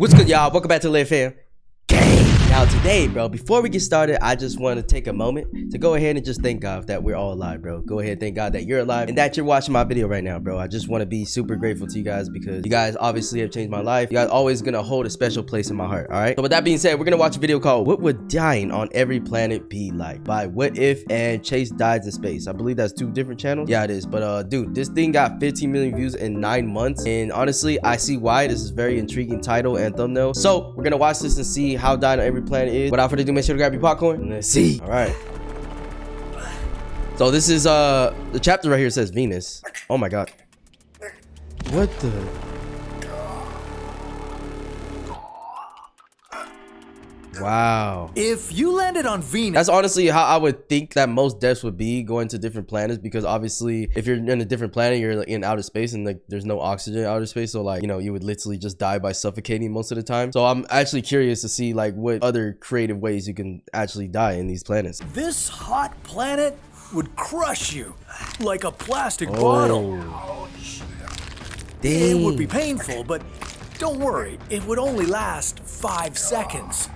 What's good, y'all? Welcome back to Live Fam. Now today, bro, before we get started, I just want to take a moment to go ahead and just thank God that we're all alive, bro. Go ahead and thank God that you're alive and that you're watching my video right now, bro. I just want to be super grateful to you guys because you guys obviously have changed my life. You guys always gonna hold a special place in my heart, all right? So with that being said, we're gonna watch a video called What Would Dying on Every Planet Be Like by What If and Chase Dies in Space. I believe that's two different channels. Yeah, it is. But dude, this thing got 15 million views in 9 months. And honestly, I see why. This is a very intriguing title and thumbnail. So we're gonna watch this and see how dying on every planet is. Without further ado, make sure to grab your popcorn and let's see. All right. So this is the chapter right here says Venus. Oh my God. What the? Wow. If you landed on Venus, that's honestly how I would think that most deaths would be, going to different planets, because obviously if you're in a different planet, you're in outer space and like there's no oxygen in outer space, so like, you know, you would literally just die by suffocating most of the time. So I'm actually curious to see like what other creative ways you can actually die in these planets. This hot planet would crush you like a plastic bottle. Dang. It would be painful, but don't worry, it would only last 5 seconds.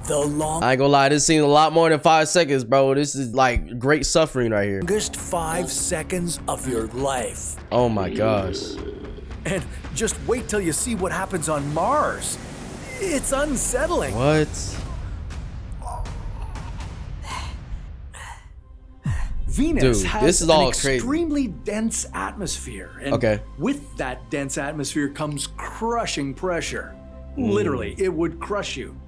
The I ain't gonna lie, this seems a lot more than 5 seconds, bro. This is like great suffering right here. Longest 5 seconds of your life. Oh my gosh. And just wait till you see what happens on Mars. It's unsettling. What? Venus Dude, has this is an all crazy. extremely dense atmosphere. And with that dense atmosphere comes crushing pressure. Literally, it would crush you.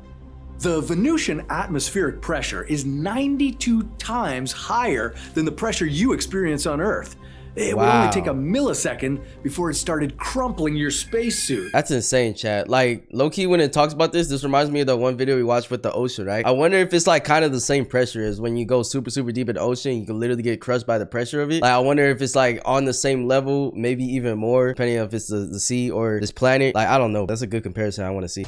The Venusian atmospheric pressure is 92 times higher than the pressure you experience on Earth. It would only take a millisecond before it started crumpling your spacesuit. That's insane, chat. Like, low-key, when it talks about this reminds me of the one video we watched with the ocean, right? I wonder if it's like kind of the same pressure as when you go super deep in the ocean, you can literally get crushed by the pressure of it. Like, I wonder if it's like on the same level, maybe even more, depending on if it's the sea or this planet. Like, I don't know. That's a good comparison I want to see.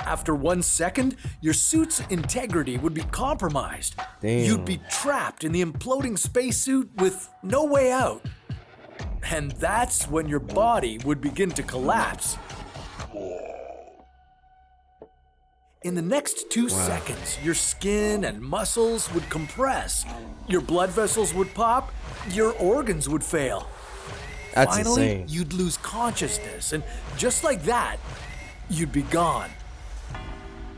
After 1 second, your suit's integrity would be compromised. Damn. You'd be trapped in the imploding spacesuit with no way out. And that's when your body would begin to collapse. In the next 2 seconds, your skin and muscles would compress. Your blood vessels would pop. Your organs would fail. That's Finally, insane. you'd lose consciousness. And just like that, you'd be gone.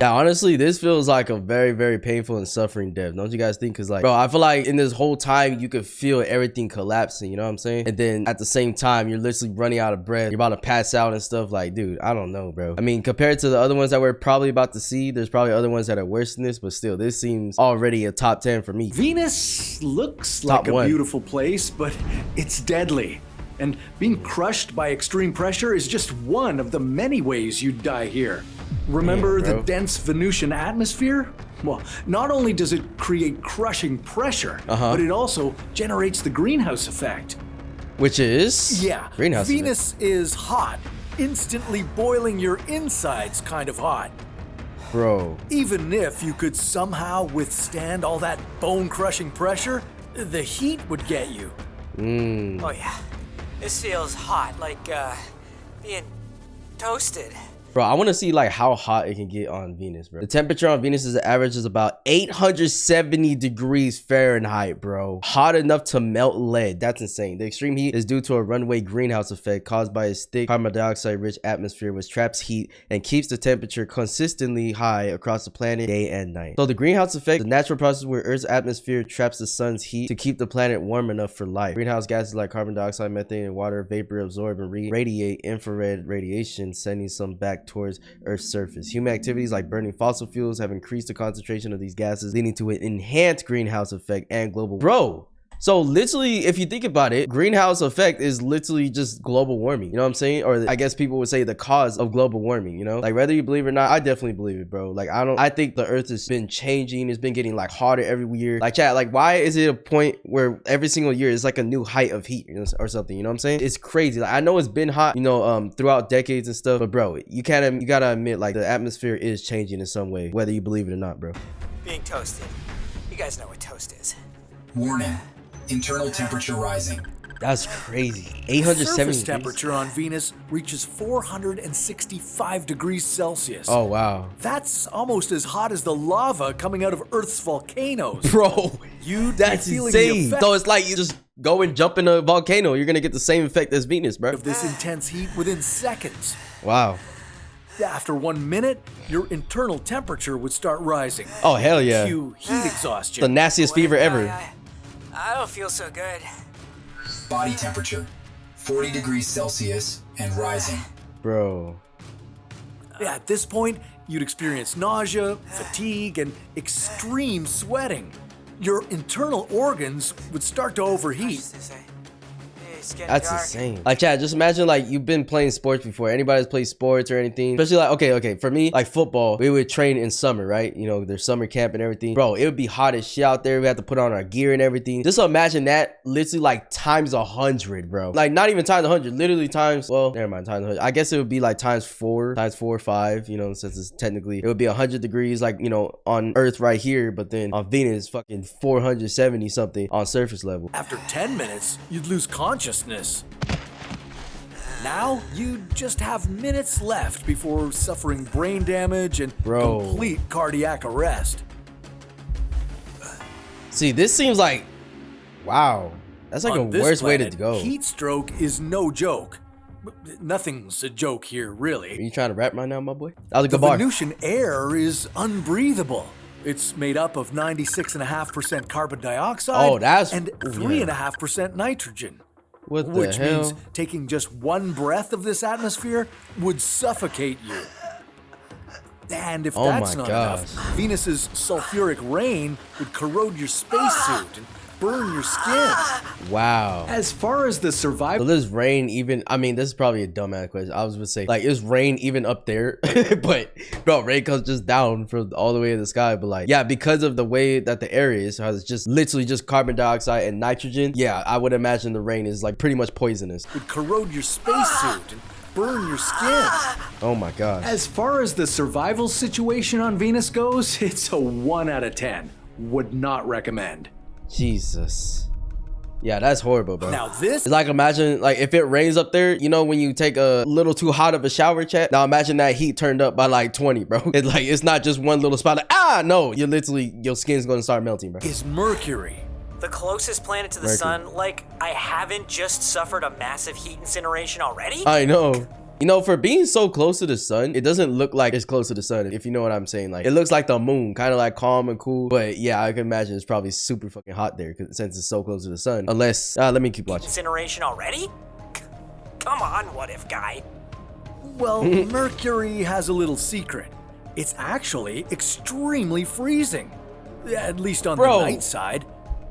Yeah, honestly, this feels like a very painful and suffering death. Don't you guys think? Because like, bro, I feel like in this whole time you could feel everything collapsing, you know what I'm saying? And then at the same time, you're literally running out of breath, you're about to pass out and stuff. Like, dude, I don't know, bro. I mean, compared to the other ones that we're probably about to see, there's probably other ones that are worse than this, but still, this seems already a top 10 for me. Venus looks like a beautiful place, but it's deadly. And being crushed by extreme pressure is just one of the many ways you'd die here. Remember the dense Venusian atmosphere? Well, not only does it create crushing pressure, but it also generates the greenhouse effect. Which is? Yeah, Greenhouse Venus is hot, instantly boiling your insides kind of hot. Bro. Even if you could somehow withstand all that bone-crushing pressure, the heat would get you. Oh yeah, this feels hot, like being toasted. Bro, I want to see like how hot it can get on Venus, bro. The temperature on Venus is average is about 870 degrees Fahrenheit, bro. Hot enough to melt lead. That's insane. The extreme heat is due to a runaway greenhouse effect caused by its thick carbon dioxide rich atmosphere, which traps heat and keeps the temperature consistently high across the planet day and night. So the greenhouse effect is a natural process where Earth's atmosphere traps the sun's heat to keep the planet warm enough for life. Greenhouse gases like carbon dioxide, methane, and water vapor absorb and radiate infrared radiation, sending some back towards Earth's surface. Human activities like burning fossil fuels have increased the concentration of these gases, leading to an enhanced greenhouse effect and global. Bro, so literally, if you think about it, greenhouse effect is literally just global warming. You know what I'm saying? Or I guess people would say the cause of global warming, you know? Like, whether you believe it or not, I definitely believe it, bro. Like, I think the Earth has been changing. It's been getting like hotter every year. Like, chat, like, why is it a point where every single year is like a new height of heat, you know, or something? You know what I'm saying? It's crazy. Like, I know it's been hot, you know, throughout decades and stuff, but bro, you gotta admit, like, the atmosphere is changing in some way, whether you believe it or not, bro. Being toasted. You guys know what toast is. Warning. Internal temperature rising. That's crazy. 870 Surface temperature on Venus reaches 465 degrees Celsius. Oh, wow. That's almost as hot as the lava coming out of Earth's volcanoes. Bro, That's insane. So it's like you just go and jump in a volcano. You're going to get the same effect as Venus, bro. Of this intense heat within seconds. Wow. After 1 minute, your internal temperature would start rising. Oh, hell yeah. Cue heat exhaustion. The nastiest fever ever. I don't feel so good. Body temperature, 40 degrees Celsius and rising. Bro. At this point, you'd experience nausea, fatigue, and extreme sweating. Your internal organs would start to overheat. That's insane. Like, Chad, just imagine like you've been playing sports before. Anybody's played sports or anything, especially like okay, for me, like football, we would train in summer, right? You know, there's summer camp and everything. Bro, it would be hot as shit out there. We have to put on our gear and everything. Just imagine that literally like times 100, bro. Like not even times 100, literally times, well, never mind, times 100. I guess it would be like times 4 or 5, you know, since it's technically, it would be 100 degrees like, you know, on Earth right here, but then on Venus, fucking 470 something on surface level. After 10 minutes, you'd lose consciousness. Now, you just have minutes left before suffering brain damage and complete cardiac arrest. See, this seems like, wow, that's like On a this worst way planet, to go. Heat stroke is no joke. Nothing's a joke here, really. Are you trying to rap right now, my boy? That was a good The bar. Venusian air is unbreathable. It's made up of 96.5% carbon dioxide and 3.5% nitrogen. Which means taking just one breath of this atmosphere would suffocate you. And if that's not enough, Venus's sulfuric rain would corrode your spacesuit and burn your skin. Wow. As far as the survival... So there's rain even, I mean, this is probably a dumbass question. I was gonna say, like, is rain even up there? But, bro, rain comes just down from all the way to the sky. But, like, yeah, because of the way that the air is, how it's just literally just carbon dioxide and nitrogen. Yeah, I would imagine the rain is, like, pretty much poisonous. Would corrode your spacesuit and burn your skin. Oh, my gosh. As far as the survival situation on Venus goes, it's a 1 out of 10. Would not recommend. Jesus. Yeah, that's horrible, bro. Now this... It's like, imagine, like, if it rains up there, you know, when you take a little too hot of a shower, chat. Now, imagine that heat turned up by, like, 20, bro. It's like, it's not just one little spot. Like, no. You're literally, your skin's gonna start melting, bro. Is Mercury. The closest planet to the sun? Like, I haven't just suffered a massive heat incineration already? I know. You know, for being so close to the sun, it doesn't look like it's close to the sun, if you know what I'm saying. Like, it looks like the moon, kind of like calm and cool. But yeah, I can imagine it's probably super fucking hot there since it's so close to the sun. Unless, let me keep watching. Incineration already? Come on, what if guy? Well, Mercury has a little secret. It's actually extremely freezing. At least on the night side.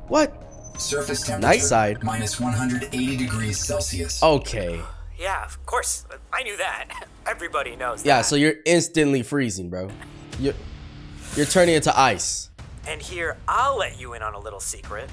What? Surface temperature, night side? minus 180 degrees Celsius. Okay. Yeah, of course. I knew that. Everybody knows that. Yeah, so you're instantly freezing, bro. You're turning into ice. And here, I'll let you in on a little secret.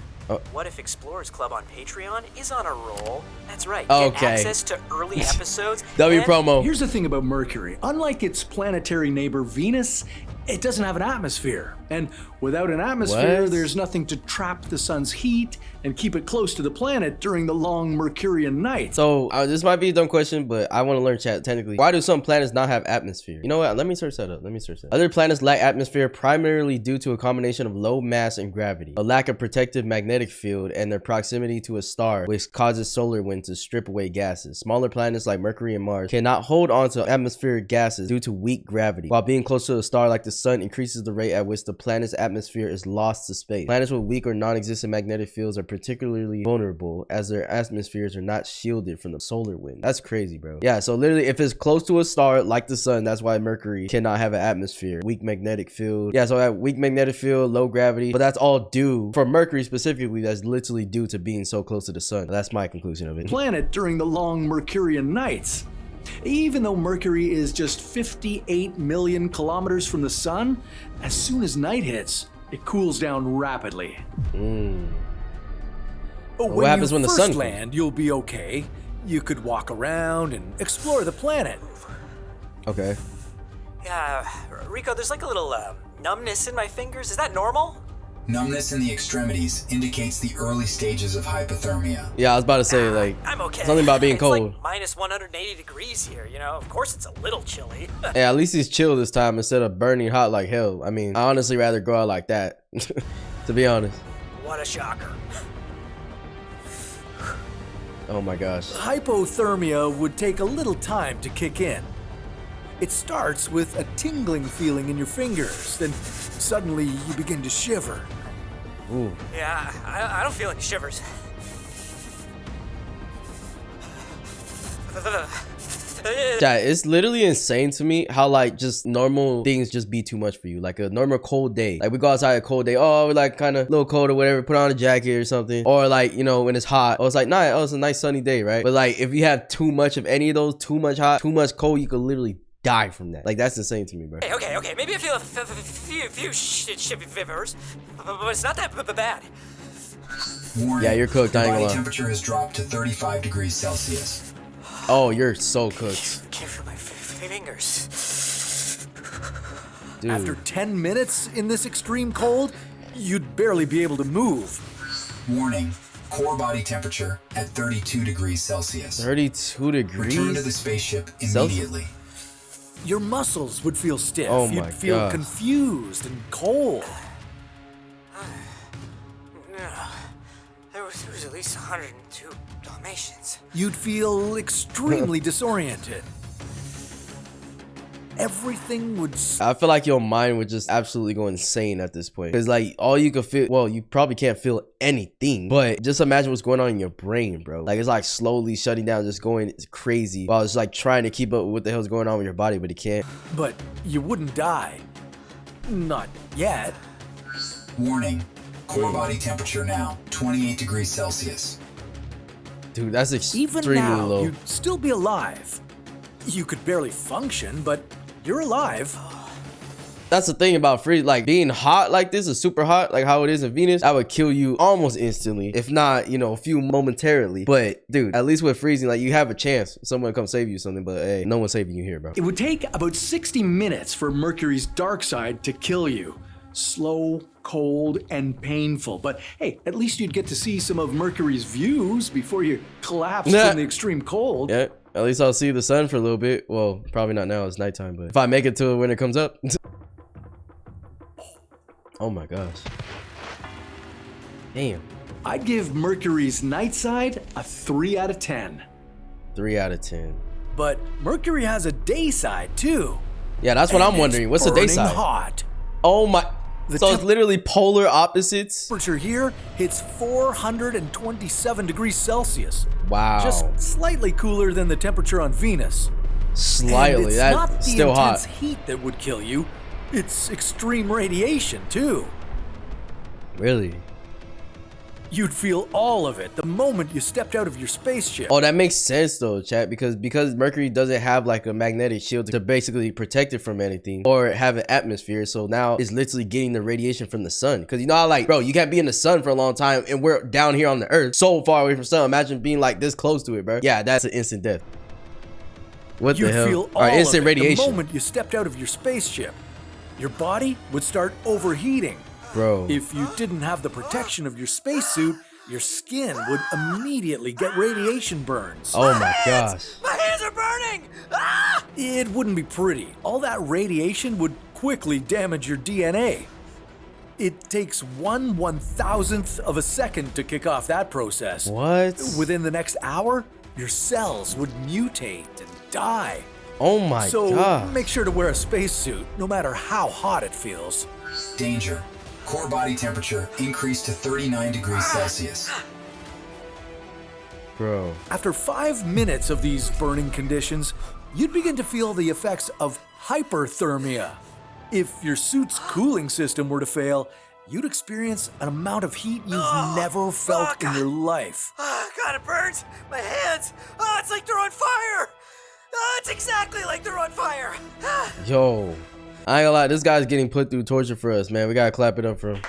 What If Explorers Club on Patreon is on a roll. That's right. Get access to early episodes. W promo. Here's the thing about Mercury. Unlike its planetary neighbor Venus, it doesn't have an atmosphere. And without an atmosphere, there's nothing to trap the sun's heat and keep it close to the planet during the long Mercurian night. So this might be a dumb question, but I want to learn, chat, technically. Why do some planets not have atmosphere? You know what? Let me search that up. Other planets lack atmosphere primarily due to a combination of low mass and gravity, a lack of protective magnetic field, and their proximity to a star, which causes solar wind to strip away gases. Smaller planets like Mercury and Mars cannot hold on to atmospheric gases due to weak gravity, while being close to a star like the sun increases the rate at which the planet's atmosphere is lost to space. Planets with weak or non-existent magnetic fields are particularly vulnerable as their atmospheres are not shielded from the solar wind. That's crazy, bro. Yeah, so literally if it's close to a star like the sun, that's why Mercury cannot have an atmosphere. Weak magnetic field. Yeah, so that weak magnetic field, low gravity, but that's all due, for Mercury specifically, that's literally due to being so close to the sun. That's my conclusion of it. Planet during the long Mercurian nights. Even though Mercury is just 58 million kilometers from the sun, as soon as night hits, it cools down rapidly. What happens when the sun lands? You'll be okay. You could walk around and explore the planet. Okay. Yeah, Rico, there's like a little numbness in my fingers. Is that normal? Numbness in the extremities indicates the early stages of hypothermia. Yeah, I was about to say, like, I'm okay. Something about being cold. Like minus 180 degrees here, you know? Of course it's a little chilly. Yeah, at least he's chill this time instead of burning hot like hell. I mean, I honestly rather go out like that, to be honest. What a shocker. Oh my gosh. Hypothermia would take a little time to kick in. It starts with a tingling feeling in your fingers, then suddenly you begin to shiver. Ooh. Yeah, I don't feel any shivers. Yeah, it's literally insane to me how like just normal things just be too much for you. Like a normal cold day, like we go outside a cold day, oh, we're like kind of a little cold or whatever, put on a jacket or something. Or like, you know, when it's hot, oh, it's like, nah, oh, it's a nice sunny day, right? But like if you have too much of any of those, too much hot, too much cold, you could literally die from that. Like that's insane to me, bro. Okay, maybe I feel a few shivers, but it's not that bad. Warning, yeah, you're cooked. I ain't gonna body lie. temperature has dropped to 35 degrees Celsius. Oh, you're so cooked. Can't feel my fingers. Dude. After 10 minutes in this extreme cold, you'd barely be able to move. Warning, core body temperature at 32 degrees Celsius. 32 degrees? Return to the spaceship immediately. Your muscles would feel stiff. Oh my You'd feel God. confused and cold. There was at least 102 Dalmatians. You'd feel extremely disoriented. Everything would I feel like your mind would just absolutely go insane at this point. Because like all you could feel, well, you probably can't feel anything, but just imagine what's going on in your brain, bro. Like it's like slowly shutting down, just going crazy while it's like trying to keep up with what the hell's going on with your body, but it can't. But you wouldn't die. Not yet. Warning, core body temperature now 28 degrees Celsius. Dude, that's Even extremely now, low. you'd still be alive. You could barely function, but you're alive. That's the thing about freeze, like being hot like this is super hot, like how it is in Venus. That would kill you almost instantly, if not, you know, a few momentarily. But dude, at least with freezing, like you have a chance someone come save you something. But hey, no one's saving you here, bro. It would take about 60 minutes for Mercury's dark side to kill you. Slow, cold, and painful. But hey, at least you'd get to see some of Mercury's views before you collapse from the extreme cold. Yeah, at least I'll see the sun for a little bit. Well, probably not now, it's nighttime, but if I make it to it when it comes up. Oh my gosh. Damn. I'd give Mercury's night side a 3 out of 10. 3 out of 10. But Mercury has a day side too. Yeah, that's what And I'm wondering. What's the day burning side? hot. Oh my. The So it's literally polar opposites? Temperature here hits 427 degrees Celsius. Wow. Just slightly cooler than the temperature on Venus. Slightly. And it's not That's the still intense hot. heat that would kill you. It's extreme radiation too. Really? You'd feel all of it the moment you stepped out of your spaceship. Oh, that makes sense though, chat, because Mercury doesn't have like a magnetic shield to basically protect it from anything or have an atmosphere. So now it's literally getting the radiation from the sun. Because you know how like, bro, you can't be in the sun for a long time and we're down here on the earth so far away from the sun. Imagine being like this close to it, bro. Yeah, that's an instant death. What You'd the hell? feel all instant of it radiation. the moment you stepped out of your spaceship. Your body would start overheating. Bro. If you didn't have the protection of your spacesuit, your skin would immediately get radiation burns. Oh my gosh. My hands are burning! Ah! It wouldn't be pretty. All that radiation would quickly damage your DNA. It takes 1/1000th of a second to kick off that process. What? Within the next hour, your cells would mutate and die. Oh my So gosh. make sure to wear a spacesuit, no matter how hot it feels. Danger. Core body temperature increased to 39 degrees Celsius. Bro. After 5 minutes of these burning conditions, you'd begin to feel the effects of hyperthermia. If your suit's cooling system were to fail, you'd experience an amount of heat you've never felt in your life. Oh, God, it burns! My hands! Oh, it's like they're on fire! Oh, it's exactly like they're on fire! Ah. Yo. I ain't gonna lie, this guy's getting put through torture for us, man. We gotta clap it up for him.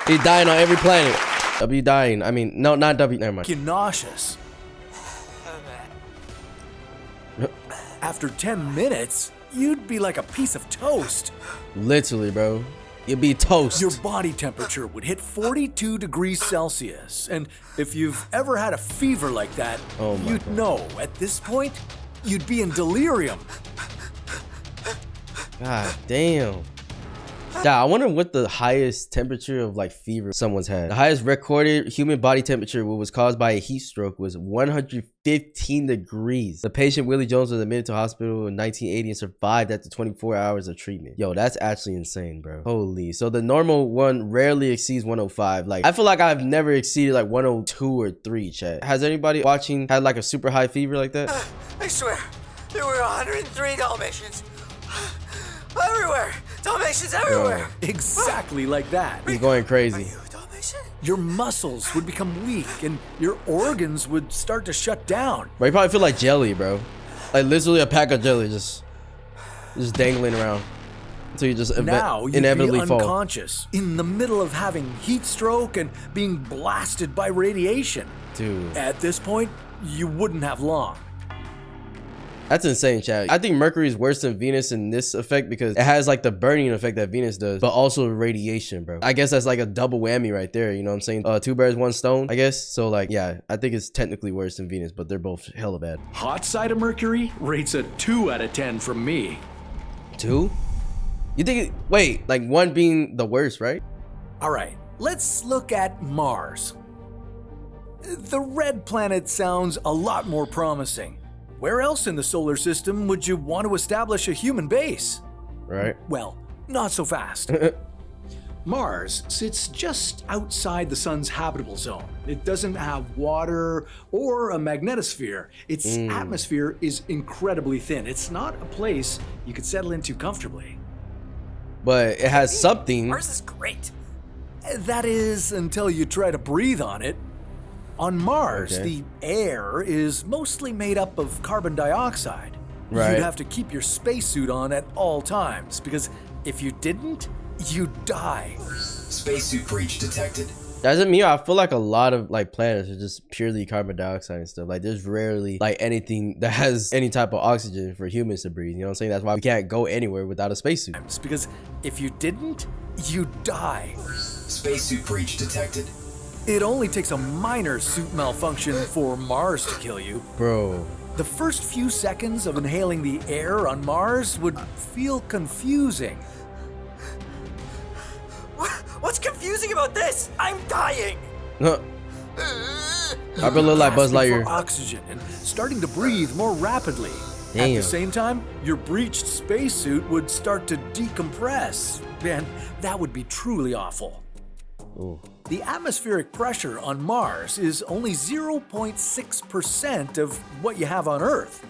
He's dying on every planet. W dying. I mean, no, not W. Never mind. You're nauseous. After 10 minutes, you'd be like a piece of toast. Literally, bro. You'd be toast. Your body temperature would hit 42 degrees Celsius. And if you've ever had a fever like that, you'd know at this point, you'd be in delirium. God damn. Yeah, I wonder what the highest temperature of like fever someone's had. The highest recorded human body temperature what was caused by a heat stroke was 115 degrees. The patient Willie Jones was admitted to hospital in 1980 and survived after 24 hours of treatment. Yo, that's actually insane, bro. Holy. So the normal one rarely exceeds 105. Like, I feel like I've never exceeded like 102 or 3, chat. Has anybody watching had like a super high fever like that? I swear, there were 103 Dalmatians. Everywhere! Dalmatians everywhere! Exactly like that. He's going crazy. Are you a Dalmatian? Your muscles would become weak and your organs would start to shut down. Bro, you probably feel like jelly, bro. Like literally a pack of jelly just dangling around until you just now you'd inevitably be fall. unconscious in the middle of having heat stroke and being blasted by radiation. Dude. At this point, you wouldn't have long. That's insane, chat. I think Mercury is worse than Venus in this effect because it has like the burning effect that Venus does, but also radiation, bro. I guess that's like a double whammy right there. You know what I'm saying? 2 birds, 1 stone, I guess. So like, yeah, I think it's technically worse than Venus, but they're both hella bad. Hot side of Mercury rates a 2 out of 10 from me. 2? You think, wait, like 1 being the worst, right? All right, let's look at Mars. The red planet sounds a lot more promising. Where else in the solar system would you want to establish a human base? Right. Well, not so fast. Mars sits just outside the sun's habitable zone. It doesn't have water or a magnetosphere. Its atmosphere is incredibly thin. It's not a place you could settle into comfortably. But it has something. Mars is great. That is, until you try to breathe on it. On Mars, the air is mostly made up of carbon dioxide. Right. You'd have to keep your spacesuit on at all times, because if you didn't, you'd die. Spacesuit breach detected. Doesn't mean I feel like a lot of like planets are just purely carbon dioxide and stuff. Like there's rarely like anything that has any type of oxygen for humans to breathe. You know what I'm saying? That's why we can't go anywhere without a spacesuit. Because if you didn't, you'd die. Spacesuit breach detected. It only takes a minor suit malfunction for Mars to kill you. Bro. The first few seconds of inhaling the air on Mars would feel confusing. What's confusing about this? I'm dying! I really look like Buzz Lightyear. For oxygen and starting to breathe more rapidly. Damn. At the same time, your breached spacesuit would start to decompress, and that would be truly awful. Ooh. The atmospheric pressure on Mars is only 0.6% of what you have on Earth.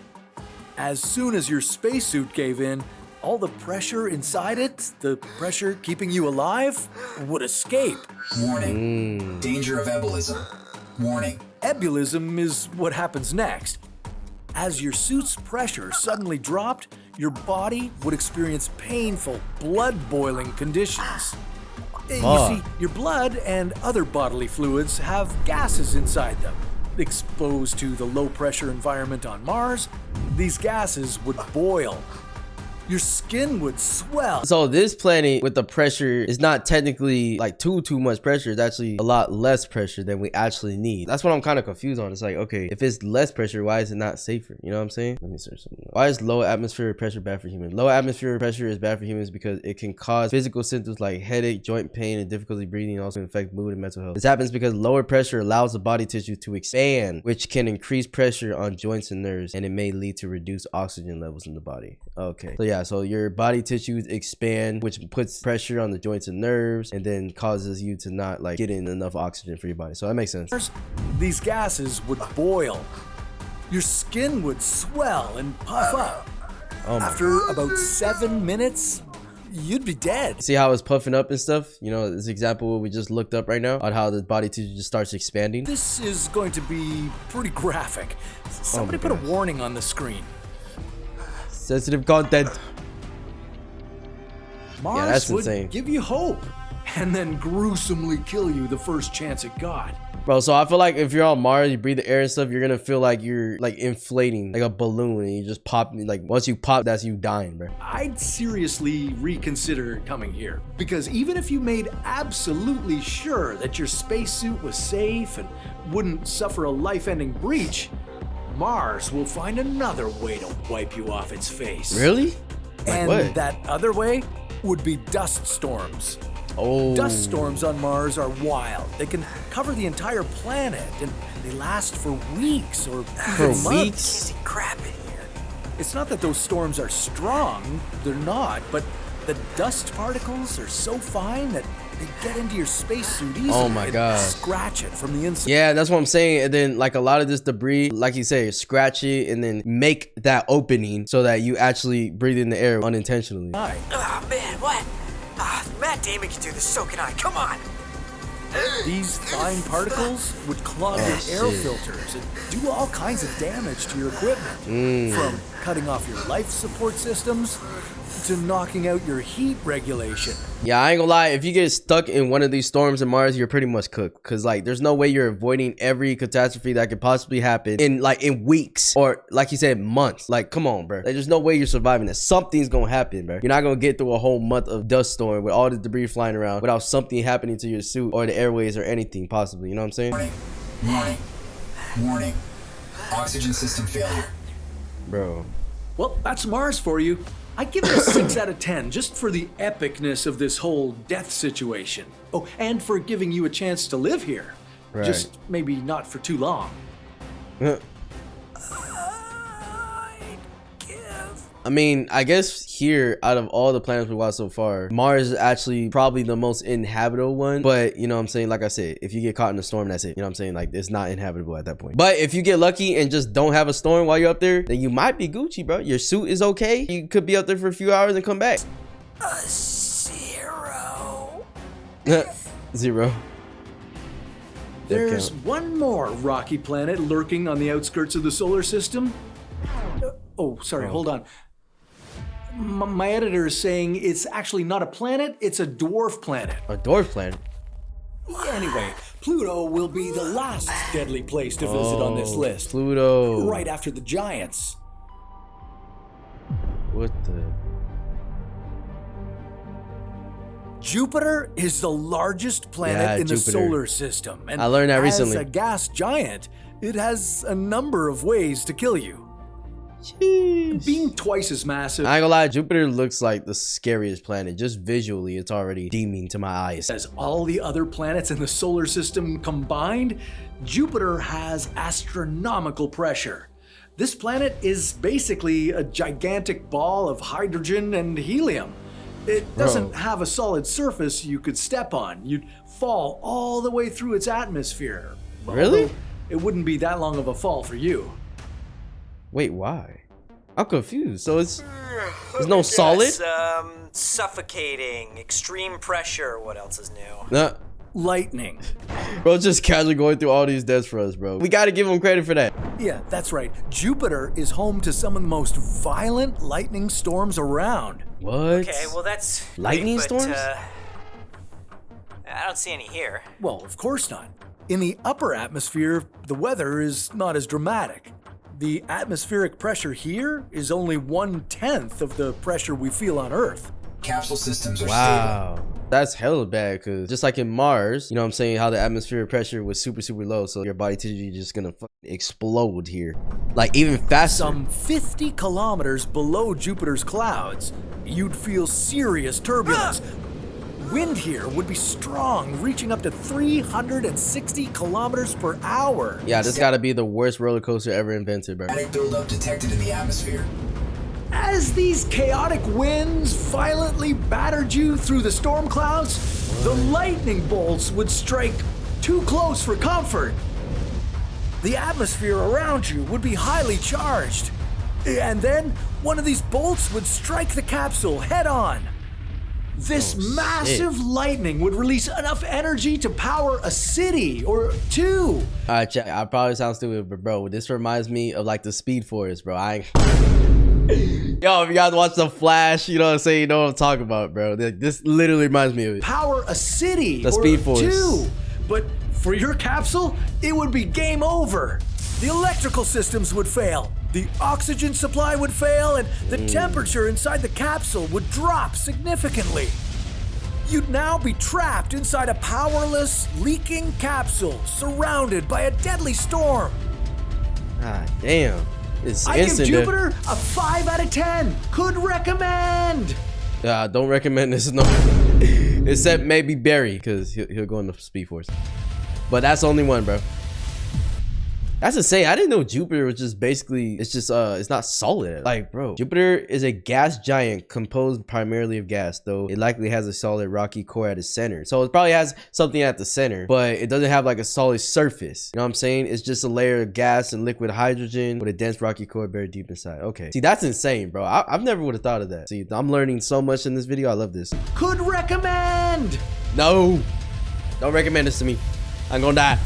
As soon as your spacesuit gave in, all the pressure inside it, the pressure keeping you alive, would escape. Warning. Danger of embolism. Warning. Embolism is what happens next. As your suit's pressure suddenly dropped, your body would experience painful, blood-boiling conditions. You see, your blood and other bodily fluids have gases inside them. Exposed to the low-pressure environment on Mars, these gases would boil. Your skin would swell. So this planet with the pressure is not technically like too much pressure. It's actually a lot less pressure than we actually need. That's what I'm kind of confused on. It's like, okay, if it's less pressure, why is it not safer? You know what I'm saying? Let me search something. Why is low atmospheric pressure bad for humans? Low atmospheric pressure is bad for humans because it can cause physical symptoms like headache, joint pain, and difficulty breathing, and also affect mood and mental health. This happens because lower pressure allows the body tissue to expand, which can increase pressure on joints and nerves, and it may lead to reduced oxygen levels in the body. Okay, so yeah, so your body tissues expand, which puts pressure on the joints and nerves, and then causes you to not like get in enough oxygen for your body. So that makes sense. These gases would boil. Your skin would swell and puff up. After about 7 minutes, you'd be dead. See how it's puffing up and stuff? You know, this example we just looked up right now on how the body tissue just starts expanding. This is going to be pretty graphic. Somebody put a warning on the screen. Sensitive content. Mars yeah, that's would insane. give you hope and then gruesomely kill you the first chance it got. Bro, so I feel like if you're on Mars, you breathe the air and stuff, you're gonna feel like you're like inflating like a balloon, and you just pop. Like once you pop, that's you dying, bro. I'd seriously reconsider coming here, because even if you made absolutely sure that your spacesuit was safe and wouldn't suffer a life-ending breach, Mars will find another way to wipe you off its face. Really? Like And what? that other way would be dust storms. Oh. Dust storms on Mars are wild. They can cover the entire planet, and they last for weeks or For even months. weeks? See crap in here. It's not that those storms are strong, they're not, but the dust particles are so fine that they get into your spacesuit easily. Oh my and gosh. Scratch it from the inside. Yeah, that's what I'm saying. And then like a lot of this debris, like you say, scratch it and then make that opening so that you actually breathe in the air unintentionally. Oh man, what? Matt Damon can do this, so can I. Come on. These fine particles would clog your air shit. filters and do all kinds of damage to your equipment. From cutting off your life support systems to knocking out your heat regulation. Yeah, I ain't gonna lie. If you get stuck in one of these storms in Mars, you're pretty much cooked. Cause like, there's no way you're avoiding every catastrophe that could possibly happen in weeks or like you said, months. Like, come on, bro. Like, there's no way you're surviving this. Something's gonna happen, bro. You're not gonna get through a whole month of dust storm with all the debris flying around without something happening to your suit or the airways or anything possibly. You know what I'm saying? Warning. Warning. Warning. Oxygen system failure. Bro. Well, that's Mars for you. I give it a 6 out of 10 just for the epicness of this whole death situation. Oh, and for giving you a chance to live here. Right. Just maybe not for too long. I mean, I guess here, out of all the planets we watched so far, Mars is actually probably the most inhabitable one. But, you know what I'm saying? Like I said, if you get caught in a storm, that's it. You know what I'm saying? Like, it's not inhabitable at that point. But if you get lucky and just don't have a storm while you're up there, then you might be Gucci, bro. Your suit is okay. You could be up there for a few hours and come back. 0. 0. There's one more rocky planet lurking on the outskirts of the solar system. Hold on. My editor is saying it's actually not a planet, it's a dwarf planet. A dwarf planet? Anyway, Pluto will be the last deadly place to visit on this list. Pluto. Right after the giants. What the? Jupiter is the largest planet in the solar system. And I learned that recently. as a gas giant, it has a number of ways to kill you. Jeez. Being twice as massive I ain't gonna lie, Jupiter looks like the scariest planet. Just visually, it's already deeming to my eyes. as all the other planets in the solar system combined, Jupiter has astronomical pressure. This planet is basically a gigantic ball of hydrogen and helium. It doesn't have a solid surface you could step on. You'd fall all the way through its atmosphere. Really? Although it wouldn't be that long of a fall for you. Wait, why? I'm confused. So it's no solid? Suffocating, extreme pressure. What else is new? Nah. Lightning. Bro, just casually going through all these deaths for us, bro. We gotta give him credit for that. Yeah, that's right. Jupiter is home to some of the most violent lightning storms around. What? Okay, well that's lightning great, but, storms? I don't see any here. Well, of course not. In the upper atmosphere, the weather is not as dramatic. The atmospheric pressure here is only 1/10 of the pressure we feel on Earth. Capsule systems are Wow. That's hella bad, because just like in Mars, you know what I'm saying, how the atmospheric pressure was super, super low, so your body tissue is just gonna explode here. Like, even faster. Some 50 kilometers below Jupiter's clouds, you'd feel serious turbulence. Wind here would be strong, reaching up to 360 kilometers per hour. Yeah, this gotta be the worst roller coaster ever invented, bro. Static buildup detected in the atmosphere. As these chaotic winds violently battered you through the storm clouds, the lightning bolts would strike too close for comfort. The atmosphere around you would be highly charged. And then one of these bolts would strike the capsule head on. This massive lightning would release enough energy to power a city or two. All right, check. I probably sound stupid, but bro, this reminds me of like the Speed Force, bro. Yo, if you guys watch The Flash, you know what I'm saying? You know what I'm talking about, bro. This literally reminds me of it. Power a city The or Speed Force. two. But For your capsule, it would be game over. The electrical systems would fail, the oxygen supply would fail, and the temperature inside the capsule would drop significantly. You'd now be trapped inside a powerless, leaking capsule surrounded by a deadly storm. Ah, damn. It's I give instant. Jupiter a 5 out of 10. Could recommend. Don't recommend this, no. Except maybe Barry, because he'll go in the Speed Force. But that's the only one, bro. That's insane. I didn't know Jupiter was just basically, it's not solid. Like, bro, Jupiter is a gas giant composed primarily of gas, though it likely has a solid rocky core at its center. So it probably has something at the center, but it doesn't have like a solid surface. You know what I'm saying? It's just a layer of gas and liquid hydrogen with a dense rocky core buried deep inside. Okay. See, that's insane, bro. I've never would have thought of that. See, I'm learning so much in this video. I love this. Could recommend. No. Don't recommend this to me. I'm gonna die.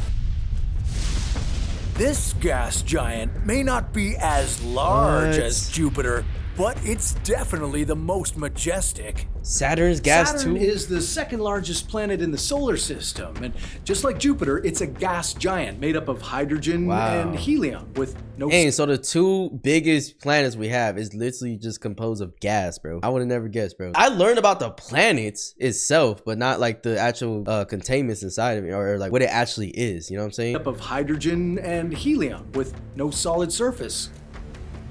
This gas giant may not be as large as Jupiter, but it's definitely the most majestic. Saturn's gas Saturn too? is the second largest planet in the solar system, and just like Jupiter, it's a gas giant made up of hydrogen and helium with no... Hey, so the two biggest planets we have is literally just composed of gas, bro. I would have never guessed, bro. I learned about the planets itself, but not like the actual containments inside of it, or like what it actually is, you know what I'm saying? Made up of hydrogen and helium with no solid surface.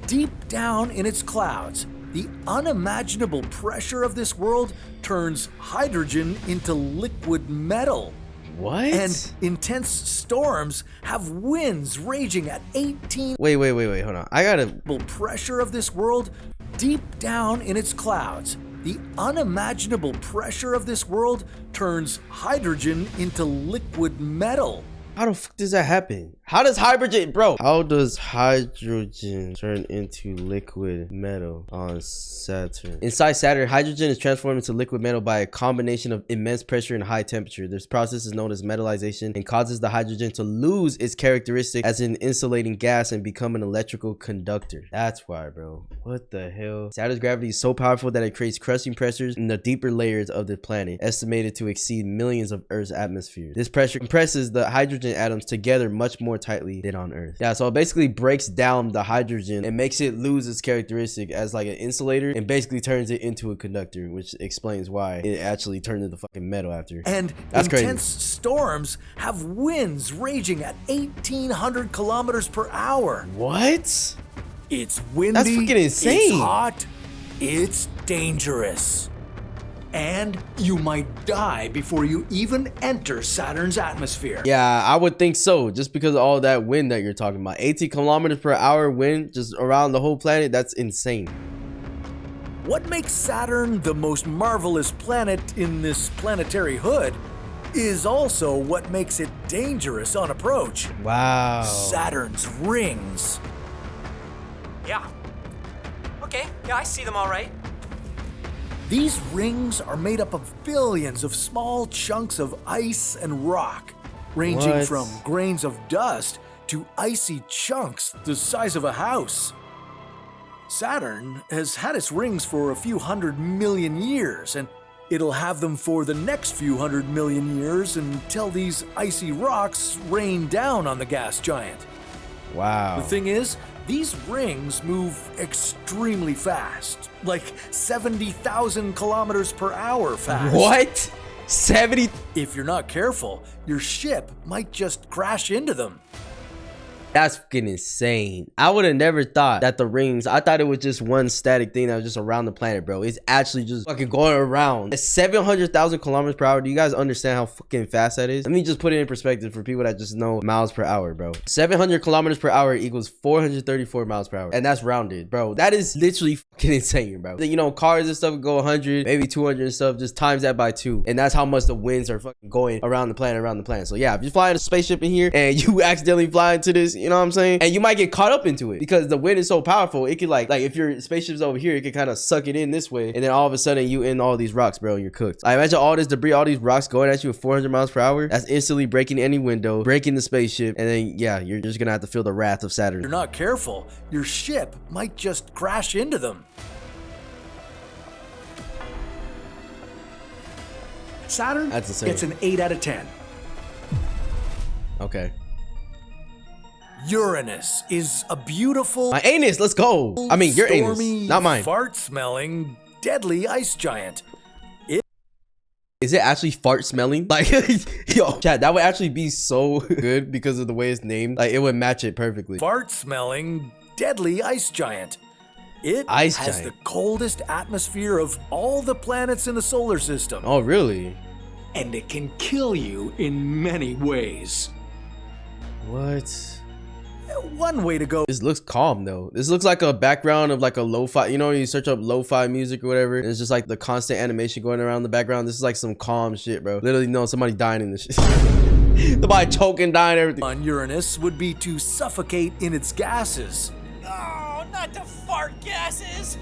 Deep down in its clouds, the unimaginable pressure of this world turns hydrogen into liquid metal. What? And intense storms have winds raging at 18... Wait, hold on. I gotta... Pressure of this world, deep down in its clouds, the unimaginable pressure of this world turns hydrogen into liquid metal. How the fuck does that happen? How does hydrogen, bro? How does hydrogen turn into liquid metal on Saturn? Inside Saturn, hydrogen is transformed into liquid metal by a combination of immense pressure and high temperature. This process is known as metallization and causes the hydrogen to lose its characteristic as an insulating gas and become an electrical conductor. That's why, bro. What the hell? Saturn's gravity is so powerful that it creates crushing pressures in the deeper layers of the planet, estimated to exceed millions of Earth's atmosphere. This pressure compresses the hydrogen atoms together much more tightly than on Earth. Yeah, so it basically breaks down the hydrogen and makes it lose its characteristic as like an insulator and basically turns it into a conductor, which explains why it actually turned into fucking metal after. And that's intense crazy. Storms have winds raging at 1,800 kilometers per hour. What? It's windy. That's freaking insane. It's hot. It's dangerous. And you might die before you even enter Saturn's atmosphere. Yeah, I would think so, just because of all that wind that you're talking about. 80 kilometers per hour wind just around the whole planet, that's insane. What makes Saturn the most marvelous planet in this planetary hood is also what makes it dangerous on approach. Wow. Saturn's rings. Yeah. Okay, yeah, I see them all right. These rings are made up of billions of small chunks of ice and rock, ranging from grains of dust to icy chunks the size of a house. Saturn has had its rings for a few 100 million years, and it'll have them for the next few 100 million years until these icy rocks rain down on the gas giant. Wow. The thing is, these rings move extremely fast, like 70,000 kilometers per hour fast. What? 70? If you're not careful, your ship might just crash into them. That's fucking insane. I would have never thought that the rings, I thought it was just one static thing that was just around the planet, bro. It's actually just fucking going around. It's 700,000 kilometers per hour. Do you guys understand how fucking fast that is? Let me just put it in perspective for people that just know miles per hour, bro. 700 kilometers per hour equals 434 miles per hour. And that's rounded, bro. That is literally fucking insane, bro. You know, cars and stuff go 100, maybe 200 and stuff. Just times that by 2. And that's how much the winds are fucking going around the planet, So yeah, if you're flying a spaceship in here and you accidentally fly into this, you know what I'm saying? And you might get caught up into it because the wind is so powerful. It could like if your spaceship's over here, it could kind of suck it in this way. And then all of a sudden you in all these rocks, bro, and you're cooked. I imagine all this debris, all these rocks going at you at 400 miles per hour. That's instantly breaking any window, breaking the spaceship. And then, yeah, you're just going to have to feel the wrath of Saturn. If you're not careful, your ship might just crash into them. Saturn That's insane. gets an 8 out of 10. Okay. Uranus is a beautiful... My anus, let's go. I mean, your anus, not mine. Fart-smelling, deadly ice giant. Is it actually fart smelling? Like, yo, chat, that would actually be so good because of the way it's named. Like, it would match it perfectly. Fart-smelling, deadly ice giant. It has the coldest atmosphere of all the planets in the solar system. Oh, really? And it can kill you in many ways. What? One way to go. This looks calm though. This looks like a background of like a lo-fi, you know, you search up lo-fi music or whatever, and it's just like the constant animation going around the background. This is like some calm shit, bro. Literally, no, somebody dying in this shit. Somebody choking, dying, everything. On Uranus would be to suffocate in its gases. Oh, not the fart gases.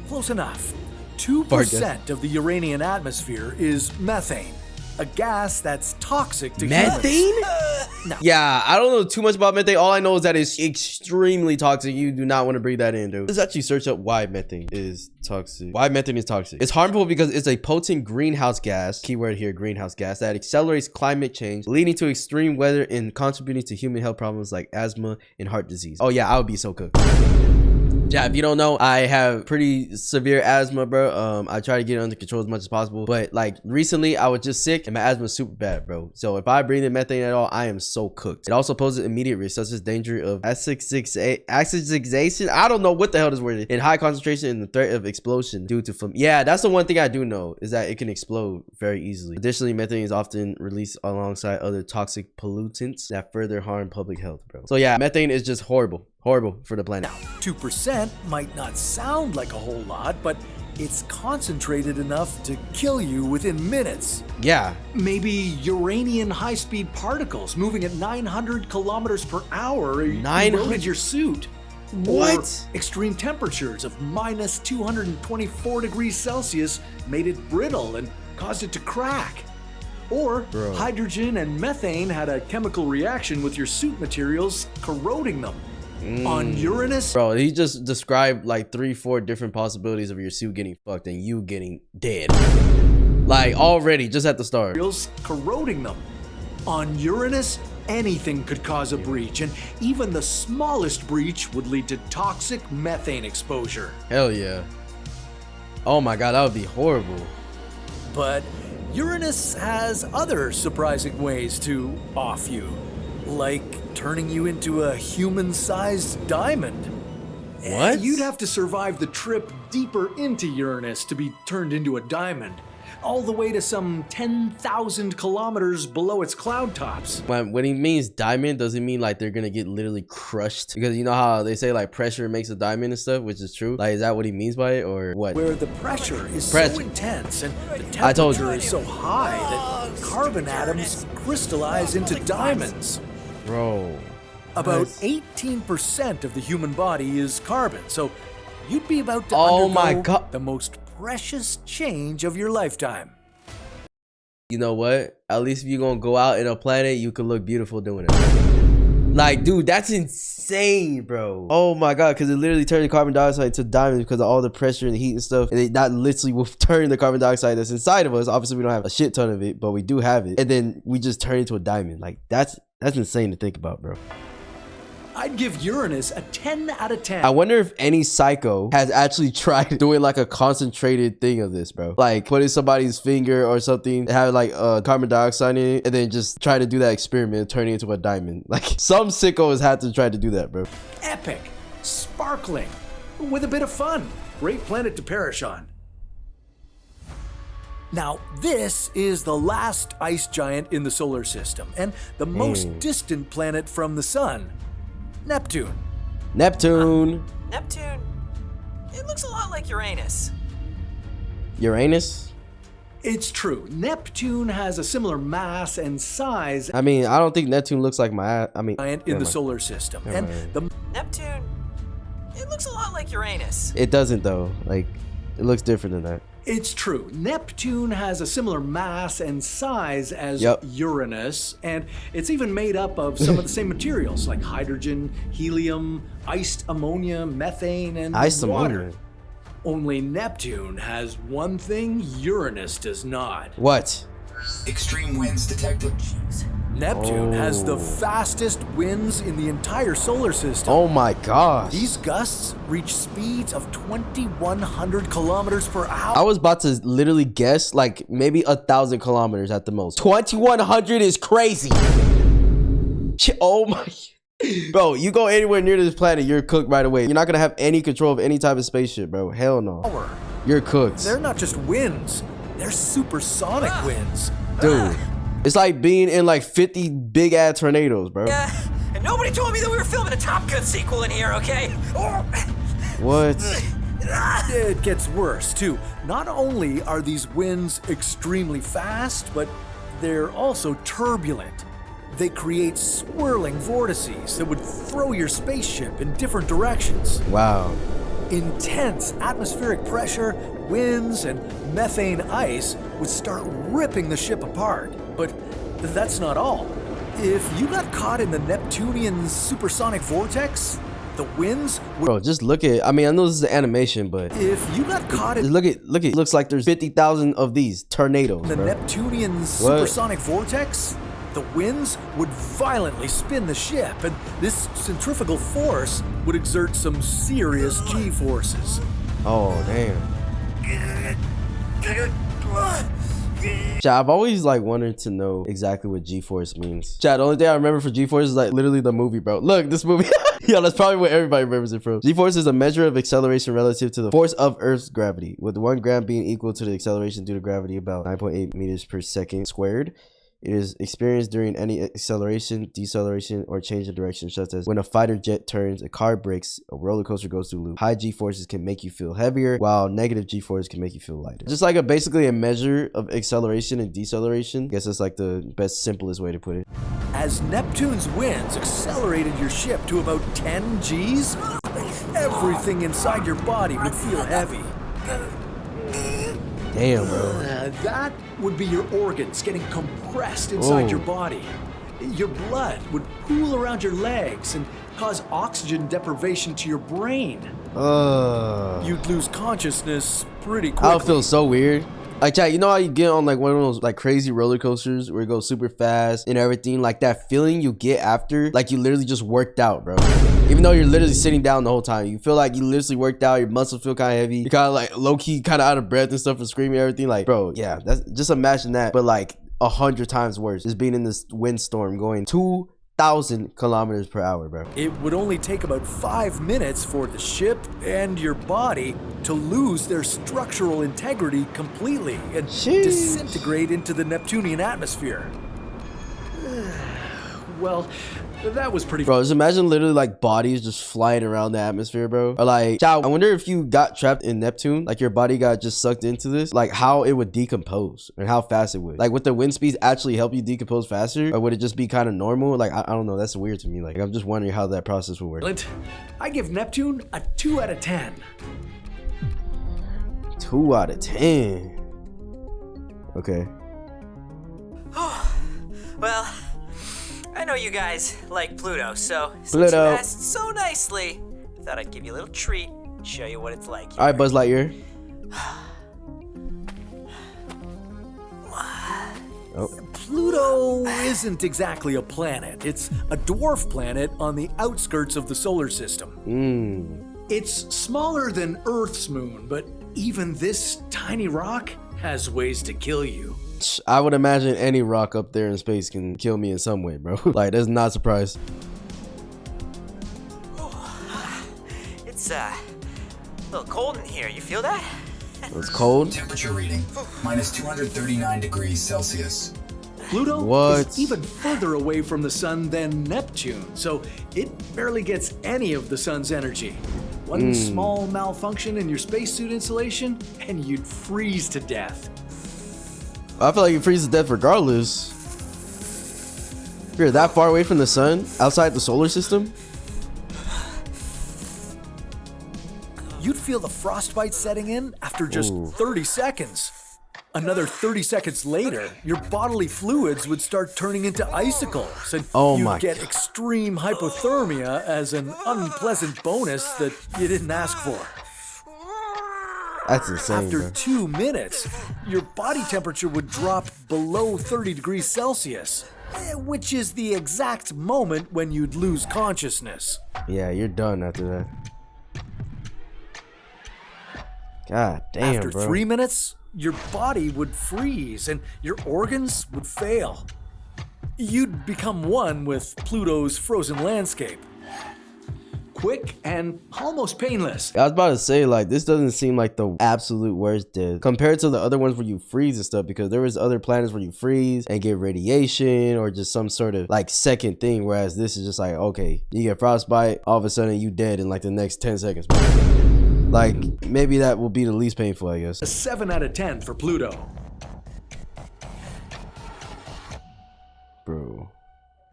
Close enough. 2% of the Uranian atmosphere is methane, a gas that's toxic to humans. Methane? No. Yeah, I don't know too much about methane. All I know is that it's extremely toxic. You do not want to breathe that in, dude. Let's actually search up why methane is toxic. Why methane is toxic. It's harmful because it's a potent greenhouse gas, keyword here, greenhouse gas, that accelerates climate change, leading to extreme weather and contributing to human health problems like asthma and heart disease. Oh yeah, I would be so cooked. Yeah, if you don't know, I have pretty severe asthma, bro. I try to get it under control as much as possible, but like recently I was just sick and my asthma is super bad, bro. So if I breathe in methane at all, I am so cooked. It also poses immediate risk, such as danger of asphyxiation. I don't know what the hell this word is. In high concentration and the threat of explosion due to yeah, that's the one thing I do know, is that it can explode very easily. Additionally, methane is often released alongside other toxic pollutants that further harm public health, bro. So yeah, methane is just horrible. Horrible for the planet. 2% might not sound like a whole lot, but it's concentrated enough to kill you within minutes. Yeah. Maybe Uranian high-speed particles moving at 900 kilometers per hour eroded your suit. What? Or extreme temperatures of minus 224 degrees Celsius made it brittle and caused it to crack. Or hydrogen and methane had a chemical reaction with your suit materials, corroding them. On Uranus, bro, he just described like 3-4 different possibilities of your suit getting fucked and you getting dead. Like already, just at the start. Corroding them. On Uranus, anything could cause a breach, and even the smallest breach would lead to toxic methane exposure. Hell yeah. Oh my god, that would be horrible. But Uranus has other surprising ways to off you. Like turning you into a human-sized diamond. What? You'd have to survive the trip deeper into Uranus to be turned into a diamond, all the way to some 10,000 kilometers below its cloud tops. When he means diamond, does it mean like they're gonna get literally crushed? Because you know how they say like pressure makes a diamond and stuff, which is true. Like, is that what he means by it, or what? Where the pressure is so intense and the temperature is so high that carbon atoms crystallize into diamonds. Bro. About 18% of the human body is carbon, so you'd be about to undergo the most precious change of your lifetime. You know what? At least if you're gonna go out in a planet, you can look beautiful doing it. Like, dude, that's insane, bro. Oh my god, because it literally turned the carbon dioxide to diamonds because of all the pressure and the heat and stuff. And that literally will turn the carbon dioxide that's inside of us. Obviously, we don't have a shit ton of it, but we do have it. And then we just turn it into a diamond. Like, that's insane to think about, bro. I'd give Uranus a 10 out of 10. I wonder if any psycho has actually tried doing like a concentrated thing of this, bro. Like putting somebody's finger or something, have like carbon dioxide in it, and then just try to do that experiment, turning it into a diamond. Like some sicko has had to try to do that, bro. Epic, sparkling, with a bit of fun. Great planet to perish on. Now, this is the last ice giant in the solar system, and the most distant planet from the sun. Neptune. Neptune. Neptune. It looks a lot like Uranus. Uranus? It's true. Neptune has a similar mass and size. I mean, I don't think Neptune looks like my. In the solar system, and the Neptune. It looks a lot like Uranus. It doesn't though. Like, it looks different than that. It's true. Neptune has a similar mass and size as Uranus, and it's even made up of some of the same materials like hydrogen, helium, iced ammonia, methane, and water. Only Neptune has one thing Uranus does not. What? Extreme winds detected. Neptune has the fastest winds in the entire solar system. Oh my gosh. These gusts reach speeds of 2,100 kilometers per hour. I was about to literally guess like maybe 1,000 kilometers at the most. 2,100 is crazy. Oh my. Bro, you go anywhere near this planet, you're cooked right away. You're not gonna have any control of any type of spaceship, bro. Hell no. You're cooked. They're not just winds. They're supersonic winds. Dude. It's like being in like 50 big ass tornadoes, bro. And nobody told me that we were filming a Top Gun sequel in here, okay? What? It gets worse too. Not only are these winds extremely fast, but they're also turbulent. They create swirling vortices that would throw your spaceship in different directions. Wow. Intense atmospheric pressure, winds, and methane ice would start ripping the ship apart. But that's not all. If you got caught in the Neptunian supersonic vortex, the winds would... Bro, just look at, I mean, I know this is an animation, but if you got caught in... Look at, looks like there's 50,000 of these tornadoes, the bro. Neptunian supersonic vortex, the winds would violently spin the ship, and this centrifugal force would exert some serious G-forces. Oh, damn. Chad, I've always like wanted to know exactly what G-force means. Chad, the only thing I remember for G-force is like literally the movie, bro. Look, this movie. Yeah, that's probably what everybody remembers it from. G-force is a measure of acceleration relative to the force of Earth's gravity, with 1 gram being equal to the acceleration due to gravity, about 9.8 meters per second squared. It is experienced during any acceleration, deceleration, or change of direction, such as when a fighter jet turns, a car brakes, a roller coaster goes through a loop. High G-forces can make you feel heavier, while negative G-forces can make you feel lighter. Just like basically a measure of acceleration and deceleration. I guess that's like the best, simplest way to put it. As Neptune's winds accelerated your ship to about 10 Gs, everything inside your body would feel heavy. Damn, bro. That would be your organs getting compressed inside your body. Your blood would pool around your legs and cause oxygen deprivation to your brain. You'd lose consciousness pretty quickly. I would feel so weird. Like, Chad, you know how you get on like one of those like crazy roller coasters where it goes super fast and everything? Like that feeling you get after, like you literally just worked out, bro. Even though you're literally sitting down the whole time, you feel like you literally worked out. Your muscles feel kind of heavy. You're kind of like low key, kind of out of breath and stuff and screaming and everything. Like, bro, yeah, that's just imagine that, but like 100 times worse. Just being in this windstorm going 2,000 kilometers per hour, bro. It would only take about 5 minutes for the ship and your body to lose their structural integrity completely and disintegrate into the Neptunian atmosphere. Well, that was pretty... Bro, just imagine literally like bodies just flying around the atmosphere, bro. Or like, I wonder if you got trapped in Neptune, like your body got just sucked into this, like how it would decompose and how fast it would. Like would the wind speeds actually help you decompose faster? Or would it just be kind of normal? Like, I don't know. That's weird to me. Like, I'm just wondering how that process would work. I give Neptune a 2 out of 10. 2 out of 10. Okay. Well, I know you guys like Pluto, so since you asked so nicely, I thought I'd give you a little treat and show you what it's like here. All right, Buzz Lightyear. Pluto isn't exactly a planet. It's a dwarf planet on the outskirts of the solar system. It's smaller than Earth's moon, but even this tiny rock has ways to kill you. I would imagine any rock up there in space can kill me in some way, bro. Like, that's not a surprise. It's a little cold in here. You feel that? It's cold. Temperature reading, minus 239 degrees Celsius. Pluto is even further away from the sun than Neptune, so it barely gets any of the sun's energy. One small malfunction in your spacesuit insulation, and you'd freeze to death. I feel like you freeze to death regardless. If you're that far away from the sun, outside the solar system, you'd feel the frostbite setting in after just 30 seconds. Another 30 seconds later, your bodily fluids would start turning into icicles, and you'd get extreme hypothermia as an unpleasant bonus that you didn't ask for. That's insane, After bro. 2 minutes, your body temperature would drop below 30 degrees Celsius. which is the exact moment when you'd lose consciousness. Yeah, you're done after that. God damn, After bro. 3 minutes, your body would freeze and your organs would fail. You'd become one with Pluto's frozen landscape. Quick and almost painless. I was about to say, like, this doesn't seem like the absolute worst death compared to the other ones where you freeze and stuff, because there was other planets where you freeze and get radiation or just some sort of like second thing, whereas this is just like, okay, you get frostbite, all of a sudden you dead in like the next 10 seconds. Like, maybe that will be the least painful, I guess. A 7 out of 10 for Pluto. Bro.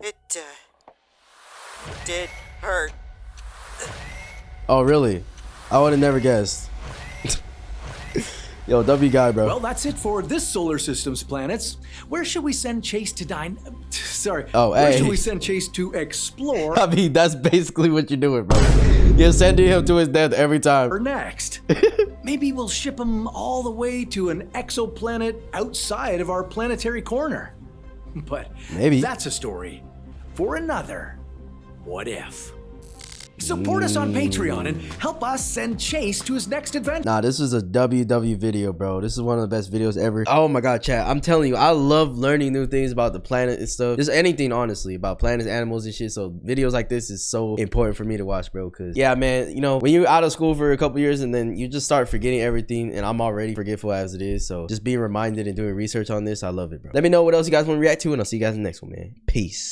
It did hurt. Oh, really? I would have never guessed. Yo, W guy, bro. Well, that's it for this solar system's planets. Where should we send Chase to where should we send Chase to explore? I mean, that's basically what you're doing, bro. You're sending him to his death every time. Or next. Maybe we'll ship him all the way to an exoplanet outside of our planetary corner. But maybe that's a story for another What If. Support us on Patreon and help us send Chase to his next adventure. Nah, this is a WW video, bro. This is one of the best videos ever. Oh my god, chat. I'm telling you, I love learning new things about the planet and stuff. Just anything, honestly, about planets, animals, and shit. So videos like this is so important for me to watch, bro. Because, yeah, man, you know, when you're out of school for a couple years and then you just start forgetting everything, and I'm already forgetful as it is. So just being reminded and doing research on this, I love it, bro. Let me know what else you guys want to react to, and I'll see you guys in the next one, man. Peace.